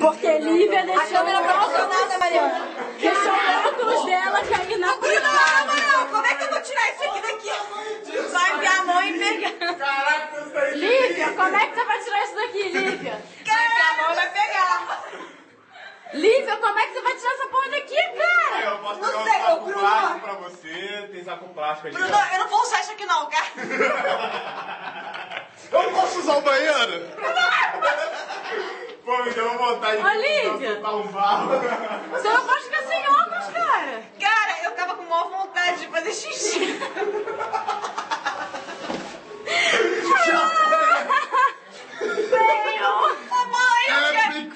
Porque Lívia deixou a câmera profissional da Mariana. Deixou o óculos dela cair na privada. Não, como é que eu vou tirar isso aqui daqui? Vai enfiar a mão e pegar. Caraca, isso aí. Lívia, como é que você vai tirar isso daqui, Lívia? Vai enfiar a mão e vai pegar. Lívia, como é que você vai tirar essa porra daqui, cara? Eu posso Não pegar sei, um saco Bruno. plástico pra você. Tem saco plástico aí. Bruno, eu não vou usar isso aqui não, cara. Eu não posso usar o banheiro? Pô, me deu vontade Olivia. de soltar um barro. Você não pode ficar sem óculos, cara. Cara, eu tava com maior vontade de fazer xixi.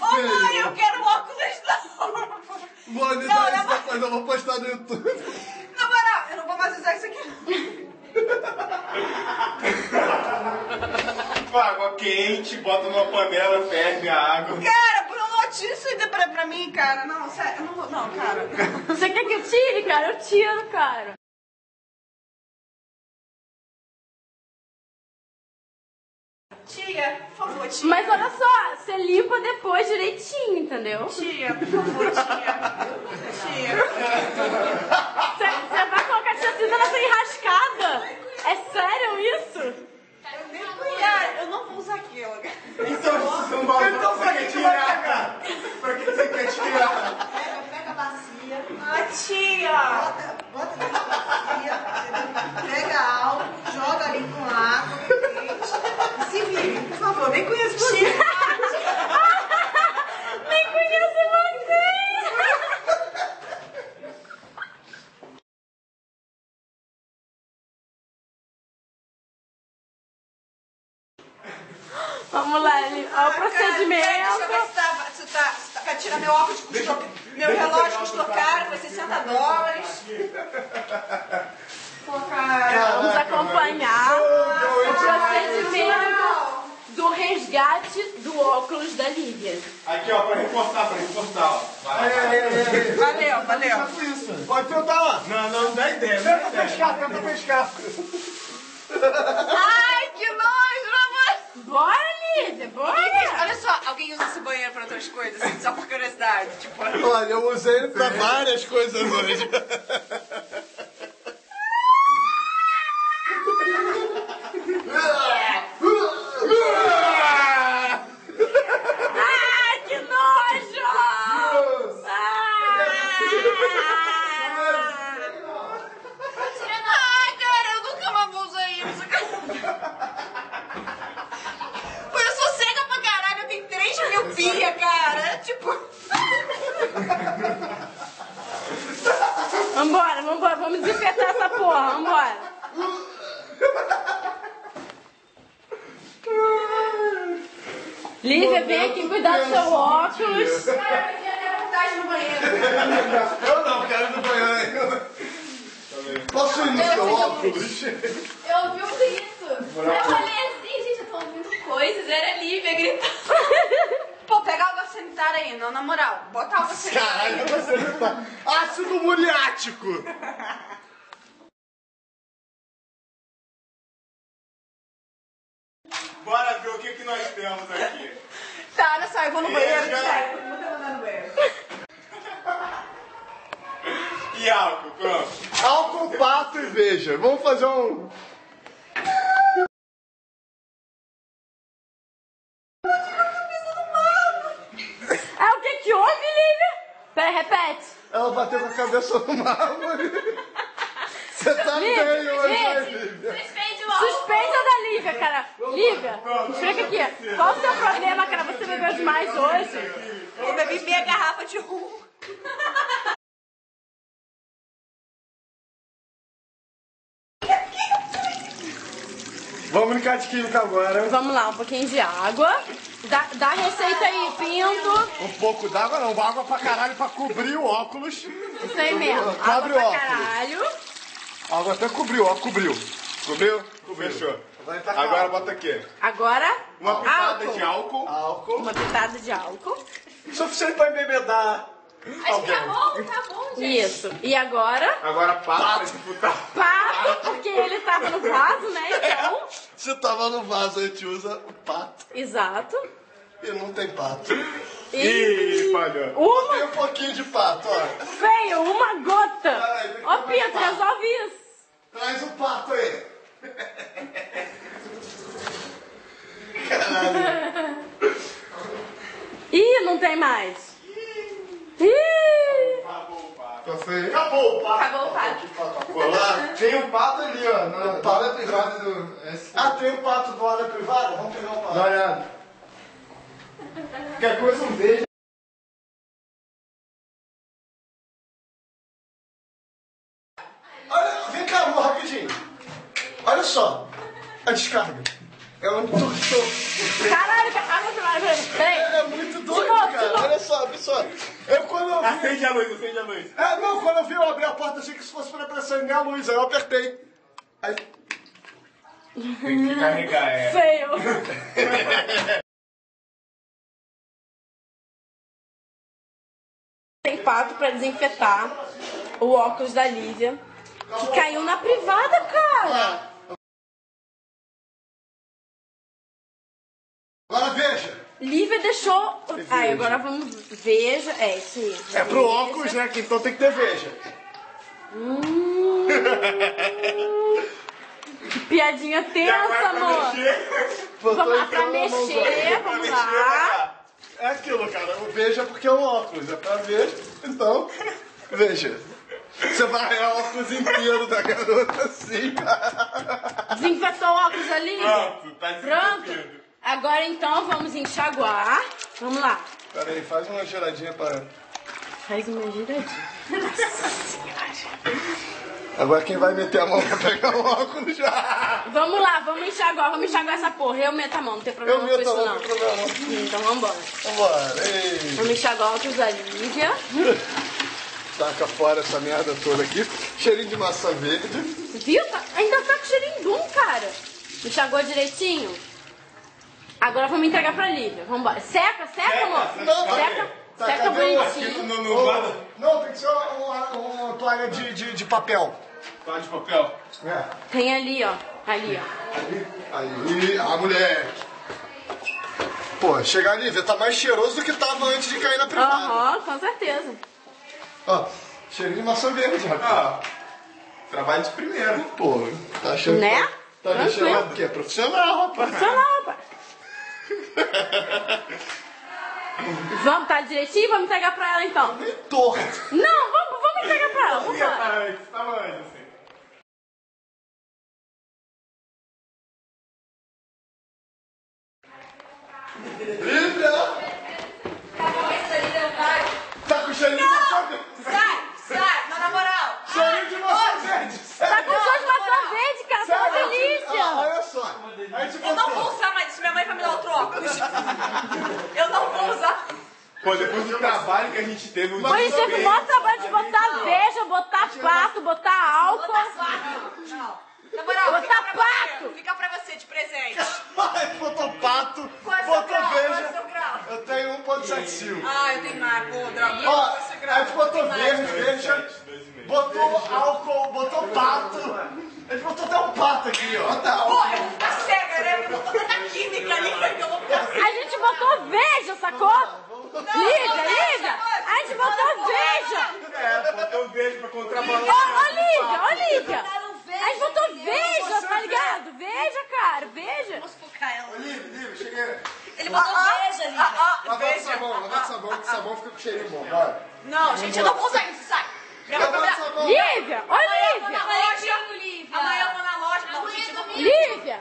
Ô mãe, eu quero óculos novo. Mano, Não, essa coisa eu vou postar no YouTube. Na moral, eu não vou mais usar isso aqui. Com água quente, bota numa panela, ferve a água. Cara, Bruno, tira isso aí pra mim, cara. Não, sério, eu não vou. Não, cara. Você quer que eu tire, cara? Eu tiro, cara. Tia, por favor, tia. Mas olha só, você limpa depois direitinho, entendeu? Tia, por favor, tia. Tia. Você vai colocar tinta nessa enrascada? É sério isso? Cara, eu não vou usar aquilo. Então, você não vai usar, você quer tirar? Pra que você quer tirar? Pega a bacia, Ah, tia. bota dentro da bacia, pega álcool, joga ali com água quente e se vire. Por favor, nem conheço você. Nem conheço você! Vamos lá, olha o procedimento. Deixa eu ver se tá vai tirar meu óculos, meu relógio custou caro, foi $60. Pô, cara. Vamos acompanhar o procedimento do resgate do óculos da Lívia. Aqui, ó, pra reforçar, ó. Valeu, valeu. Pode tentar lá. Não dá ideia. Tenta pescar. Ai, que nojo, mamãe. Bora, Lívia, bora! Olha só, alguém usa esse banheiro pra outras coisas, assim, só por curiosidade, tipo... Olha, eu usei ele pra várias coisas hoje. Ai, que nojo! Ai, cara, eu nunca mais vou usar isso. Pô, eu sou cega pra caralho, eu tenho 3 miopia, cara. Tipo... Vambora, vamos desinfetar essa porra, vambora. Lívia, vem aqui cuidar do seu óculos. Cara, eu queria vontade no banheiro. Eu não quero ir no banheiro. Posso ir no seu óculos? Eu ouvi um grito. Eu falei assim, gente, eu tô ouvindo coisas. Era a Lívia gritando. Pô, pega água sanitária aí, não, na moral. Bota água sanitária aí. Caralho, você não tá... Ácido muriático. Bora ver o que nós temos aqui. Tá, olha só, eu vou no banheiro. já- Sério, eu vou te mandar no banheiro. E álcool, pronto. Álcool, pato e veja. Vamos fazer um... É o que houve, Lívia? Peraí, repete. Ela bateu com a cabeça no mármore. Você tá bem hoje, né, Lívia? Suspende o álcool. Suspeita da Lívia, cara. Lívia, explica aqui. Qual o seu problema, cara? Você bebeu demais hoje? Eu bebi meia garrafa de rum. Vamos brincar de química agora. Vamos lá, um pouquinho de água. Dá a receita aí, Pinto. Um pouco d'água não, água pra caralho pra cobrir o óculos. Isso aí mesmo. Água Cobre o pra óculos. caralho. A água até cobriu, ó, cobriu. Cobriu? Fechou. Agora bota aqui. Agora, Uma pitada álcool. de álcool. Álcool. Uma pitada de álcool. Suficiente pra embebedar. Acho que tá bom, gente. Isso. E agora, Agora pá pra disputar. pato, porque ele tava no vaso, né? Então, Se tava no vaso, a gente usa o pato. exato. E não tem pato. Ih, falhou. Uma Tem um pouquinho de pato, ó. feio, uma gota. Ai, tem que Ô, comer Pinto, pato. resolve isso. Traz o pato aí. Caralho. Ih, não tem mais. Ih. Tá feio. Acabou o pato. Acabou o pato. Lá. Tem um pato ali, ó. Na área privada do... Ah, tem um pato do área privada? Vamos pegar o pato. Dá uma olhada. Qualquer coisa, um beijo. Olha, vem cá, amor, rapidinho. Olha só. A descarga. É um tortor. Caralho, peraí. É muito doido, De novo, de cara. novo. Olha só, pessoal. Eu quando eu vi... Acende a luz, acende a luz. É, não, quando eu vi eu abrir a porta, achei que isso fosse pra acender a luz. Aí eu apertei. Aí... Tem que carregar, é. Feio. Tem pato pra desinfetar o óculos da Lívia, que caiu na privada, cara. Agora veja. Lívia deixou... Ai, agora vamos... Veja. É, isso aí. É pro óculos, né? Que então tem que ter veja. Que piadinha tensa, amor. Vamos lá pra mexer, vamos lá. É aquilo, cara. O veja é porque é um óculos. É pra ver. Então, veja. Você vai arranhar o óculos inteiro da garota assim. Desinfetou o óculos da Lívia? Pronto, tá Pronto. desinfetando. Agora então vamos enxaguar. Vamos lá. Pera aí, faz uma giradinha para... Faz uma giradinha. Nossa senhora. Agora quem vai meter a mão pra pegar o óculos já? Vamos lá, vamos enxaguar essa porra. Eu meto a mão, não tem problema Eu com meto a isso mão, não. não tem problema não. Então vambora. Vambora. Ei. Vamos enxaguar o óculos da Lívia. Taca fora essa merda toda aqui. Cheirinho de maçã verde. Viu? Ainda tá com cheirinho bom, cara. Enxagou direitinho? Agora vamos entregar pra Lívia. Vambora. Seca, amor. Não, Seca, tá, seca cadê o- bonitinho. No Não, tem que ser uma toalha de papel. Tá de papel. É. Tem ali, ó. Ali, ó. Aí, a mulher. Pô, chegar ali, tá mais cheiroso do que tava antes de cair na privada. Aham, com certeza. Ó, cheirinho de maçã verde, rapaz. Ah, trabalho de primeira. Pô, tá achando Né? Tá deixando Tranquilo. o quê? Profissional, rapaz. Profissional, rapaz. Vamos, tá direitinho? Vamos entregar pra ela então. Meio torto. Não, vamos entregar pra ela. Vamos lá. Tava antes, assim. Lívia! Tá com cheirinho de maçã verde. Sai, mas na moral. Cheirinho de maçã verde. Tá com gosto de maçã verde, cara. Tá uma Sério? delícia. Ah, olha só. A gente Eu não vou botou. usar mais isso, minha mãe vai me dar outro óculos. Eu não vou usar. Pô, depois do trabalho que a gente teve, Pô, a gente teve o maior trabalho de botar veja, botar pato, botar álcool. Não. Na moral, Botar fica pra pato. você. Fica pra você de presente. Ai, botou pato, Qual é o seu botou grau? Qual é o veja. seu grau? Eu tenho 1.75. Ah, eu tenho mais, pô, droga. Ó, Qual é o seu grau? a gente botou Eu tenho mais. veja, botou álcool, botou pato. A gente botou até um pato aqui, ó. Bota álcool. Pô, eu vou ficar cega, né? Eu vou botar tanta química ali que eu vou ficar cega. A gente botou veja, sacou? Lívia, a gente botou veja. É, botou um beijo pra contrabalançar. Ô, Lívia. A gente botou veja, tá ligado? Veja, cara, veja. Vou sufocar ela. Lívia, cheguei. Ele botou veja ali. Lava o sabão, que sabão fica com cheirinho bom, vai. Não, gente, eu não vou usar isso, sai. Lava o sabão. Lívia, ô Lívia. Amanhã eu vou na loja. Amanhã eu vou na loja. Não, gente, eu não vou. Lívia.